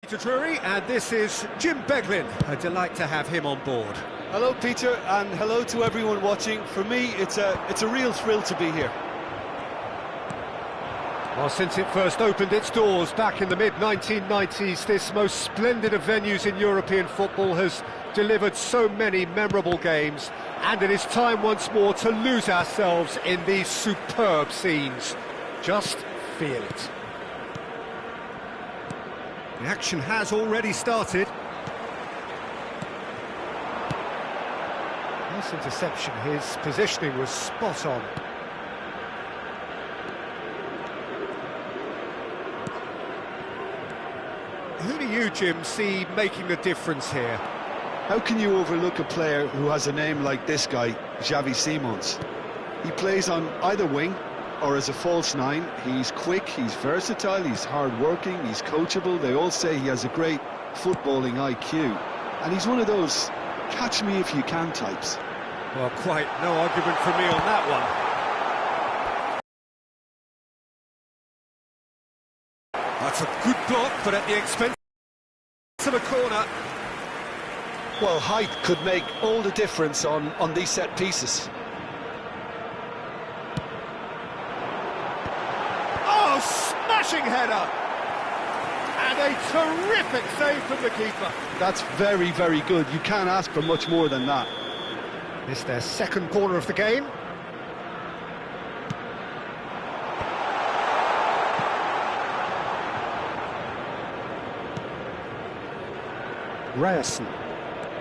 Drury, and this is Jim Beglin. A delight to have him on board. Hello Peter, and hello to everyone watching. For me, it's a real thrill to be here. Well, since it first opened its doors back in the mid-1990s, this most splendid of venues in European football has delivered so many memorable games, and it is time once more to lose ourselves in these superb scenes. Just feel it. The action has already started. Nice interception, his positioning was spot on. Who do you, Jim, see making a difference here? How can you overlook a player who has a name like this guy, Xavi Simons? He plays on either wing or as a false nine. He's quick, he's versatile, he's hard-working, he's coachable. They all say he has a great footballing IQ. And he's one of those catch-me-if-you-can types. Well, quite no argument from me on that one. That's a good block, but at the expense of a corner. Well, height could make all the difference on these set pieces. Oh, smashing header! And a terrific save from the keeper. That's very, very good. You can't ask for much more than that. This their second corner of the game. Ryerson.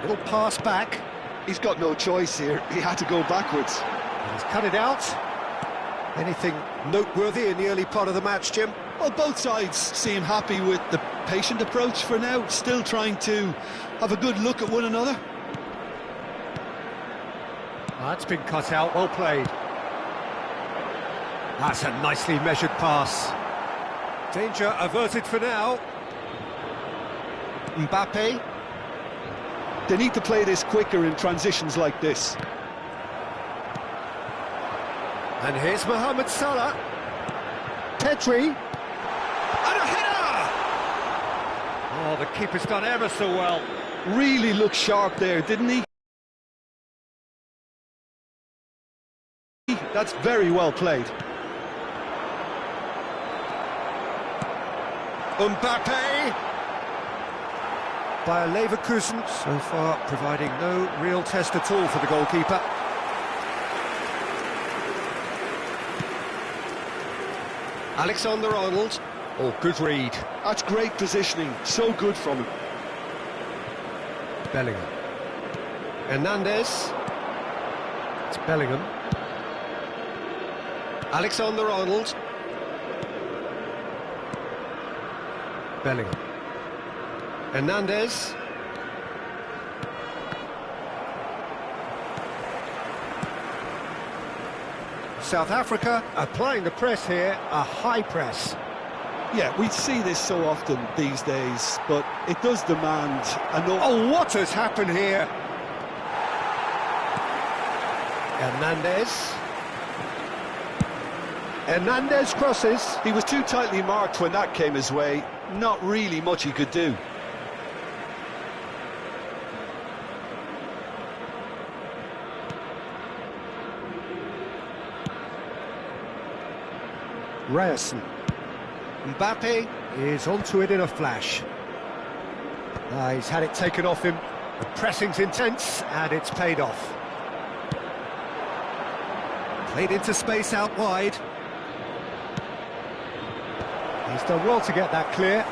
Little pass back. He's got no choice here. He had to go backwards. He's cut it out. Anything noteworthy in the early part of the match, Jim? Well, both sides seem happy with the patient approach for now, still trying to have a good look at one another. That's been cut out, well played. That's a nicely measured pass. Danger averted for now. Mbappe. They need to play this quicker in transitions like this. And here's Mohamed Salah. Petri. And a header! Oh, the keeper's done ever so well. Really looked sharp there, didn't he? That's very well played. Mbappe. Bayer Leverkusen, so far providing no real test at all for the goalkeeper. Alexander-Arnold. Oh, good read. That's great positioning, so good from him. Bellingham. Hernandez. It's Bellingham. Alexander-Arnold. Bellingham. Hernandez. South Africa applying the press here, a high press. Yeah, we see this so often these days, but it does demand an... Oh, what has happened here? Hernandez. Hernandez crosses. He was too tightly marked when that came his way. Not really much he could do. Ryerson. Mbappe is onto it in a flash. He's had it taken off him. The pressing's intense, and it's paid off. Played into space out wide. He's done well to get that clear.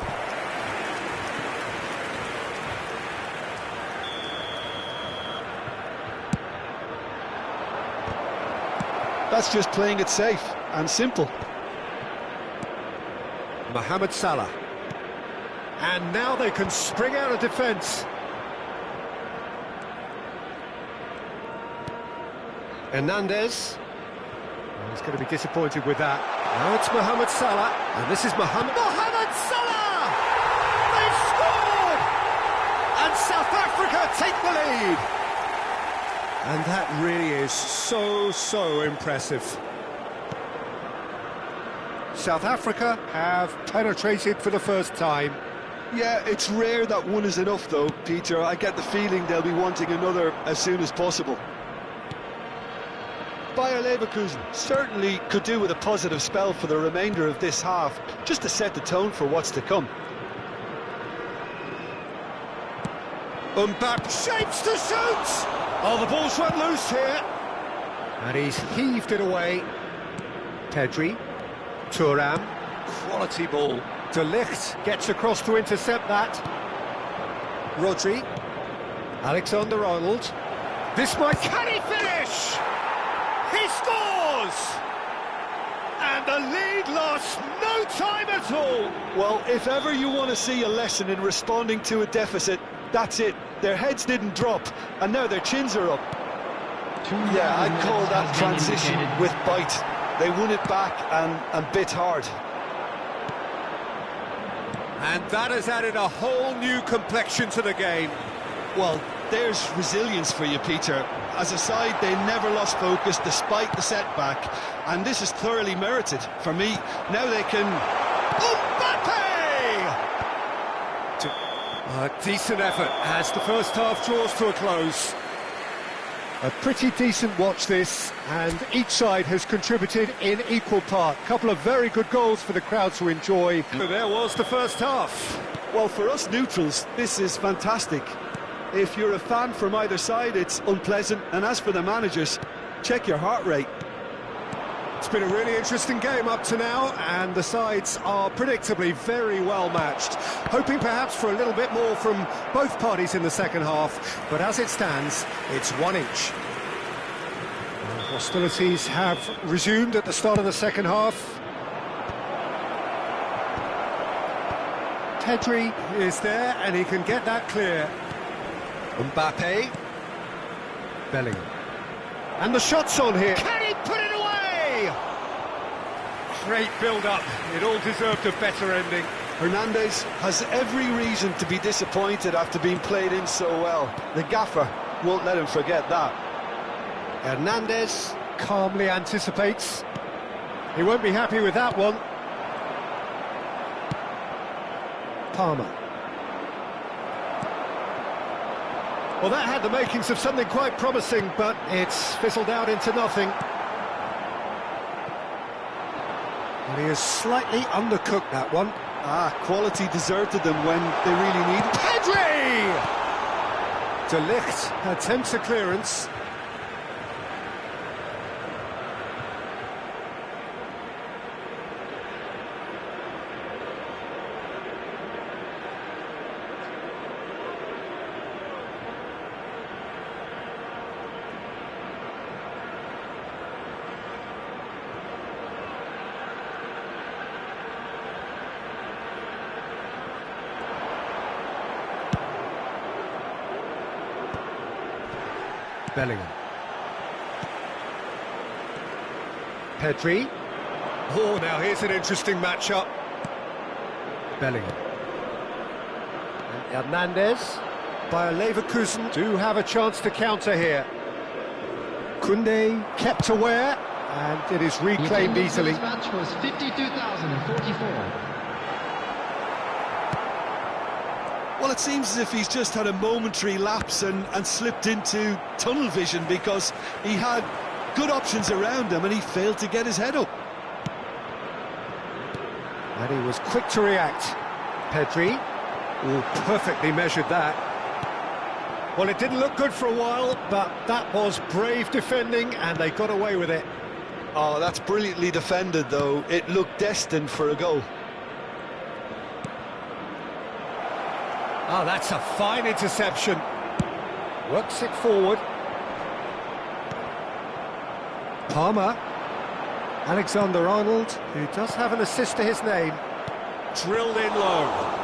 That's just playing it safe and simple. Mohamed Salah. And now they can spring out of defence. Hernandez. Oh, he's going to be disappointed with that. Now it's Mohamed Salah. And this is Mohamed Salah! They've scored! And South Africa take the lead. And that really is so impressive. South Africa have penetrated for the first time. Yeah, it's rare that one is enough though, Peter. I get the feeling they'll be wanting another as soon as possible. Bayer Leverkusen certainly could do with a positive spell for the remainder of this half, just to set the tone for what's to come. Mbappe shapes to shoot! Oh, the ball's run loose here. And he's heaved it away. Pedri, Thuram, quality ball. De Ligt gets across to intercept that. Rodri, Alexander-Arnold. This might... Can he finish? He scores! And the lead lost no time at all. Well, if ever you want to see a lesson in responding to a deficit, that's it. Their heads didn't drop, and now their chins are up. Yeah, I'd call that transition with bite. They won it back and bit hard. And that has added a whole new complexion to the game. Well, there's resilience for you, Peter. As a side, they never lost focus despite the setback, and this is thoroughly merited. For me, now they can... Mbappe! A decent effort as the first half draws to a close. A pretty decent watch this, and each side has contributed in equal part. Couple of very good goals for the crowd to enjoy. So there was the first half. Well, for us neutrals, this is fantastic. If you're a fan from either side, it's unpleasant. And as for the managers, check your heart rate. It's been a really interesting game up to now, and the sides are predictably very well matched. Hoping perhaps for a little bit more from both parties in the second half, but as it stands, it's 1 each. Hostilities have resumed at the start of the second half. Pedri is there, and he can get that clear. Mbappe. Bellingham. And the shot's on here. Can he put it away? Great build-up. It all deserved a better ending. Hernandez has every reason to be disappointed after being played in so well. The gaffer won't let him forget that. Hernandez calmly anticipates. He won't be happy with that one. Palmer. Well, that had the makings of something quite promising, but it's fizzled out into nothing. And he has slightly undercooked that one. Quality deserted them when they really need it. Pedri! De Ligt attempts a clearance. Bellingham. Pedri. Oh, now here's an interesting matchup. Bellingham. And Hernandez. Bayer Leverkusen do have a chance to counter here. Koundé kept aware, and it is reclaimed easily. This match was 52,044. Well, it seems as if he's just had a momentary lapse and slipped into tunnel vision, because he had good options around him and he failed to get his head up. And he was quick to react. Pedri, perfectly measured that. Well, it didn't look good for a while, but that was brave defending and they got away with it. Oh, that's brilliantly defended, though. It looked destined for a goal. Oh, that's a fine interception. Works it forward. Palmer. Alexander-Arnold, who does have an assist to his name. Drilled in low.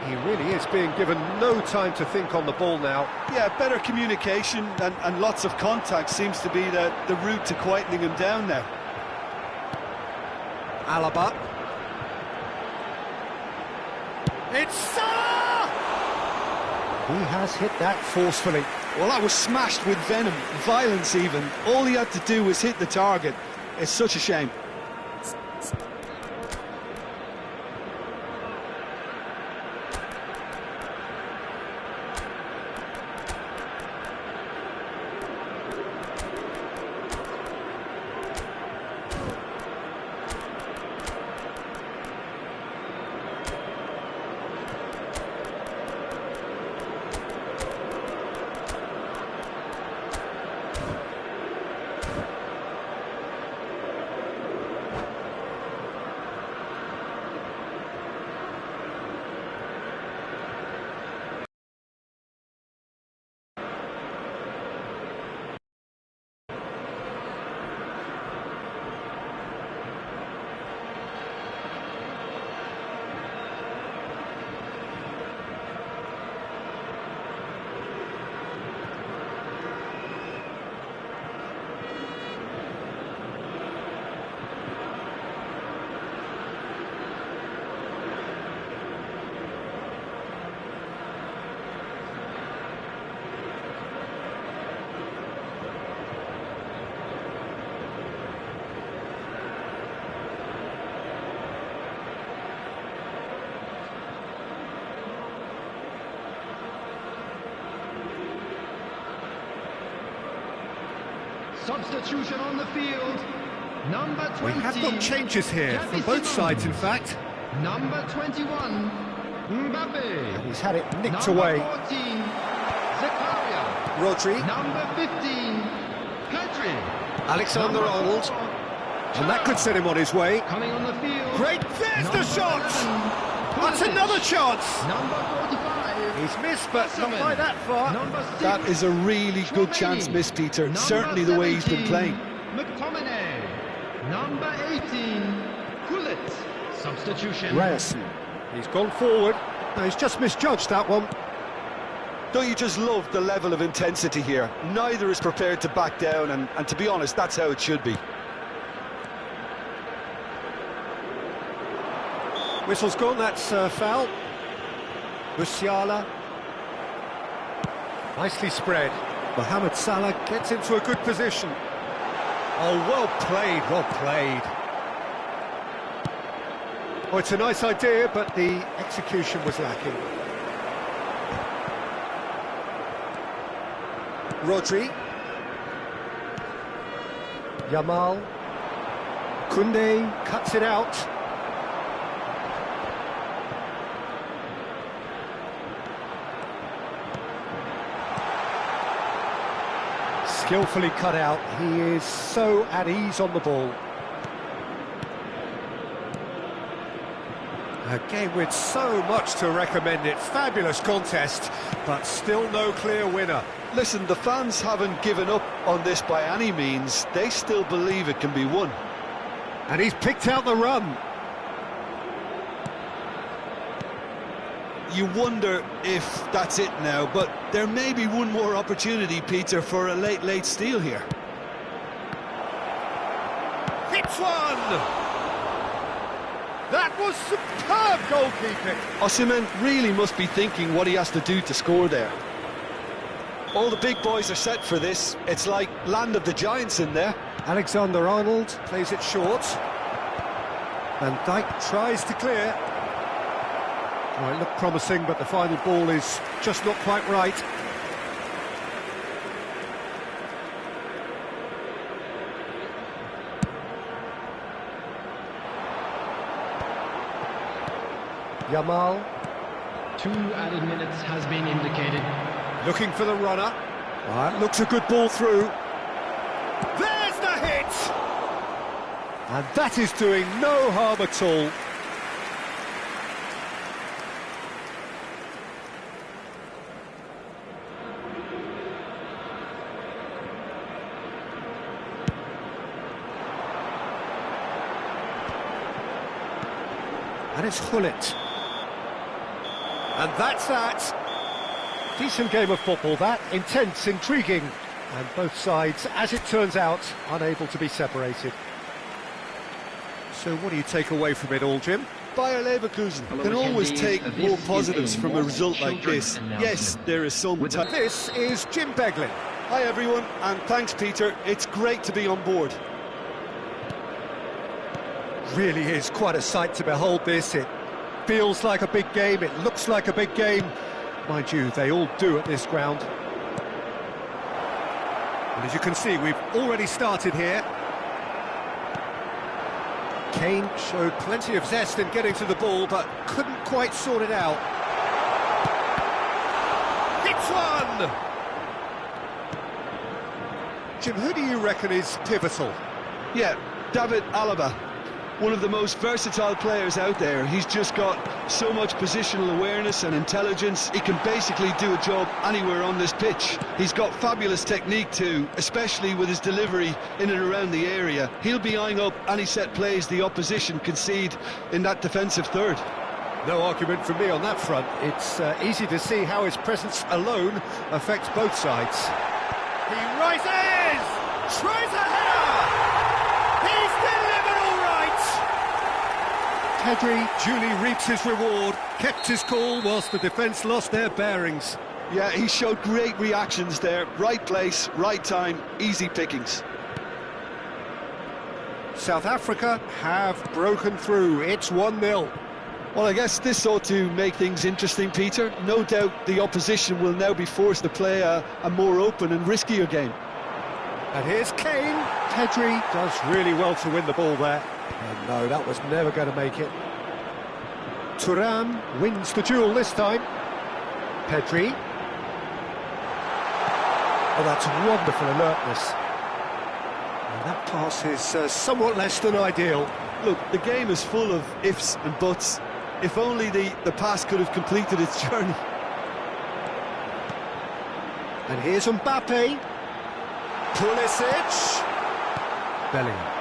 He really is being given no time to think on the ball now. Yeah, better communication and lots of contact seems to be the route to quietening him down now. Alaba. It's Salah! He has hit that forcefully. Well, that was smashed with venom, violence even. All he had to do was hit the target. It's such a shame. Substitution on the field. Number 20. We have got changes here from both sides, in fact. Number 21, Mbappe. He's had it nicked Number away. 14, Zakaria. Rodri, Number 15, Pedri. Alexander-Arnold, and that could set him on his way. Coming on the field. Great, there's Number the shot! 11, That's Pulisic. another chance! Number 45. He's missed, but not by that far. Number 6, That is a really good chance missed, Peter. Number Certainly the way he's been 17, playing. McTominay. Number 18, Gullit. Substitution. Ryerson, he's gone forward. No, he's just misjudged that one. Don't you just love the level of intensity here? Neither is prepared to back down, and to be honest, that's how it should be. Whistle's gone, that's foul. Musiala. Nicely spread. Mohamed Salah gets into a good position. Oh, well played, well played. Oh, it's a nice idea, but the execution was lacking. Rodri. Yamal. Koundé cuts it out. Skillfully cut out. He is so at ease on the ball. A game with so much to recommend it. Fabulous contest, but still no clear winner. Listen, the fans haven't given up on this by any means. They still believe it can be won. And he's picked out the run. You wonder if that's it now, but there may be one more opportunity, Peter, for a late steal here. Hits one! That was superb goalkeeping. Osimhen really must be thinking what he has to do to score there. All the big boys are set for this. It's like land of the giants in there. Alexander-Arnold plays it short. Van Dijk tries to clear. Oh, it looked promising, but the final ball is just not quite right. Yamal. 2 added minutes has been indicated. Looking for the runner. That looks a good ball through. There's the hit! And that is doing no harm at all. And it's Gullit. And that's that. Decent game of football, that. Intense, intriguing. And both sides, as it turns out, unable to be separated. So what do you take away from it all, Jim? Bayer Leverkusen can always take more positives from a result like this. Yes, there is some... This is Jim Beglin. Hi everyone, and thanks Peter, it's great to be on board. Really is quite a sight to behold this. It feels like a big game, it looks like a big game. Mind you, they all do at this ground. And as you can see, we've already started here. Kane showed plenty of zest in getting to the ball, but couldn't quite sort it out. Hits one! Jim, who do you reckon is pivotal? Yeah, David Alaba. One of the most versatile players out there. He's just got so much positional awareness and intelligence. He can basically do a job anywhere on this pitch. He's got fabulous technique too, especially with his delivery in and around the area. He'll be eyeing up any set plays the opposition concede in that defensive third. No argument from me on that front. It's easy to see how his presence alone affects both sides. He rises! Tries a header! He's delivered all right! Pedri duly reaps his reward, kept his cool whilst the defence lost their bearings. Yeah, he showed great reactions there. Right place, right time, easy pickings. South Africa have broken through. It's 1-0. Well, I guess this ought to make things interesting, Peter. No doubt the opposition will now be forced to play a more open and riskier game. And here's Kane. Pedri does really well to win the ball there. And no, that was never going to make it. Thuram wins the duel this time. Pedri. Oh, that's wonderful alertness. And that pass is somewhat less than ideal. Look, the game is full of ifs and buts. If only the pass could have completed its journey. And here's Mbappe. Pulisic. Bellingham.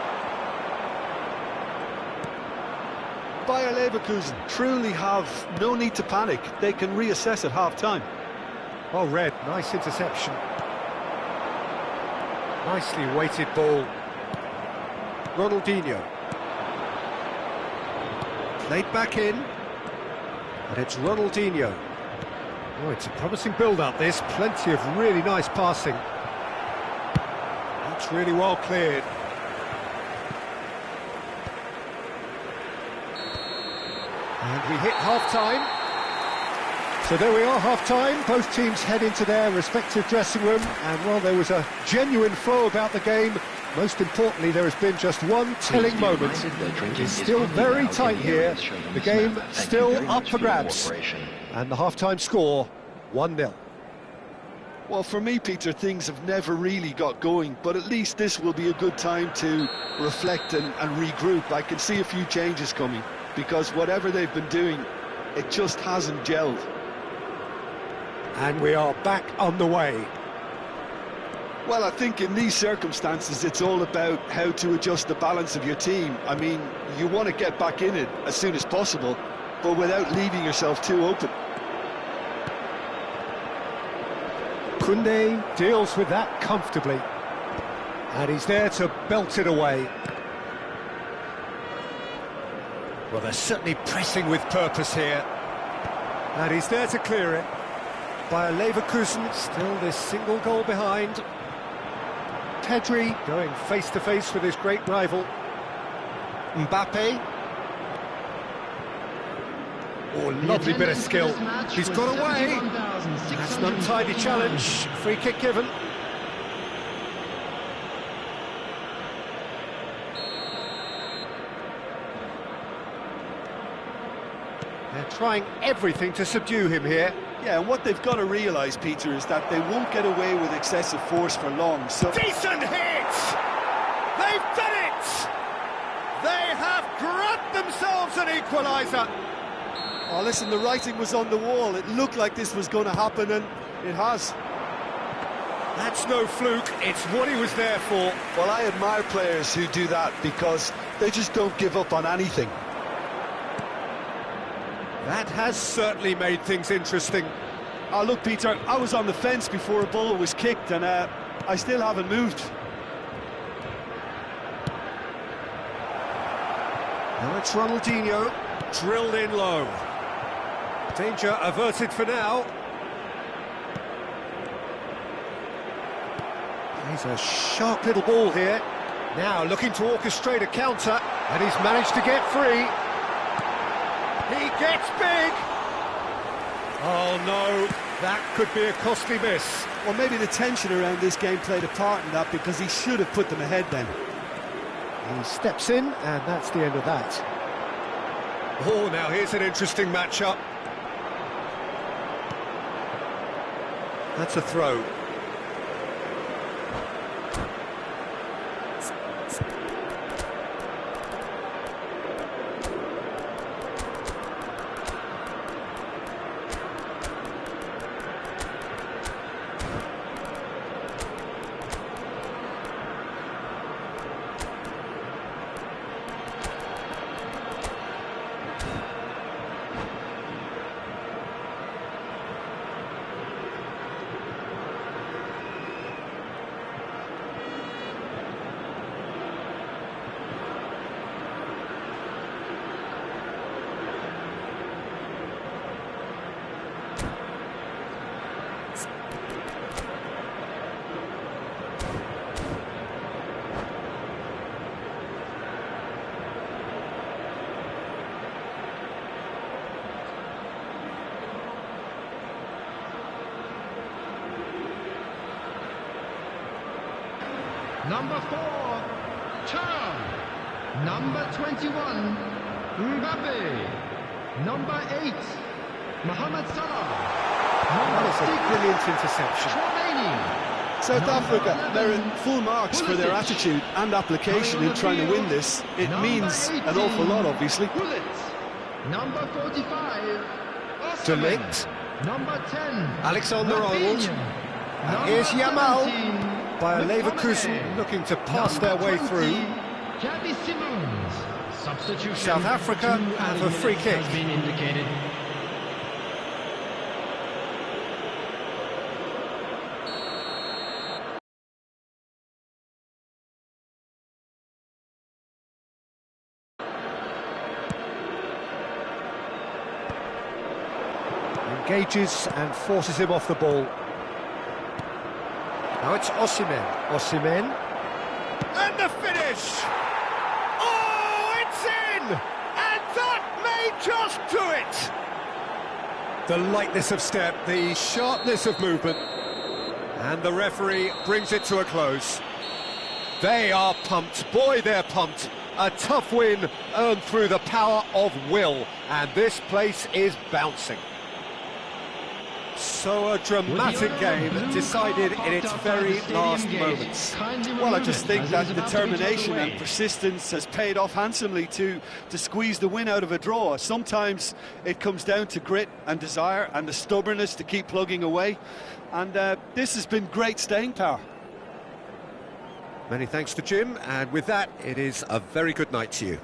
Bayer Leverkusen truly have no need to panic. They can reassess at half-time. Oh, Red, nice interception. Nicely weighted ball. Ronaldinho. Played back in. And it's Ronaldinho. Oh, it's a promising build-up, this. Plenty of really nice passing. That's really well cleared. And we hit half-time. So there we are, half-time. Both teams head into their respective dressing room. And, well, there was a genuine flow about the game. Most importantly, there has been just one telling moment. It's still very tight here. The game still up for grabs. And the half-time score, 1-0. Well, for me, Peter, things have never really got going, but at least this will be a good time to reflect and regroup. I can see a few changes coming, because whatever they've been doing, it just hasn't gelled. And we are back on the way. Well, I think in these circumstances, it's all about how to adjust the balance of your team. I mean, you want to get back in it as soon as possible, but without leaving yourself too open. Koundé deals with that comfortably. And he's there to belt it away. Well, they're certainly pressing with purpose here. And he's there to clear it. Bayer Leverkusen still this single goal behind. Pedri going face-to-face with his great rival. Mbappe. Oh, lovely bit of skill. He's got away. That's an untidy challenge. Free kick given. They're trying everything to subdue him here. Yeah, and what they've got to realise, Peter, is that they won't get away with excessive force for long. So decent hit! They've done it! They have grabbed themselves an equaliser. Oh, listen, the writing was on the wall. It looked like this was going to happen, and it has. That's no fluke, it's what he was there for. Well, I admire players who do that because they just don't give up on anything. That has certainly made things interesting. Oh, look, Peter, I was on the fence before a ball was kicked, and I still haven't moved. Now it's Ronaldinho. Drilled in low. Danger averted for now. He's a sharp little ball here. Now looking to orchestrate a counter, and he's managed to get free. He gets big! Oh no, that could be a costly miss. Well, maybe the tension around this game played a part in that, because he should have put them ahead then. He steps in, and that's the end of that. Oh, now here's an interesting matchup. That's a throw. Number 4, Cham. Number 21, Mbappe. Number 8, Mohamed Salah. That is a brilliant interception. South Africa, they're in full marks for their attitude and application in trying to win this. It means an awful lot, obviously. Number 45, Delict. Number 10, Alexander-Arnold. And here's Yamal by Leverkusen looking to pass their way through. South Africa have a free kick. Engages and forces him off the ball. Now it's Osimhen. Osimhen. And the finish! Oh, it's in! And that may just do it! The lightness of step, the sharpness of movement. And the referee brings it to a close. They are pumped. Boy, they're pumped. A tough win earned through the power of will. And this place is bouncing. So a dramatic game decided in its very last moments. Well, I just think that determination and persistence has paid off handsomely to squeeze the win out of a draw. Sometimes it comes down to grit and desire and the stubbornness to keep plugging away. And this has been great staying power. Many thanks to Jim, and with that, it is a very good night to you.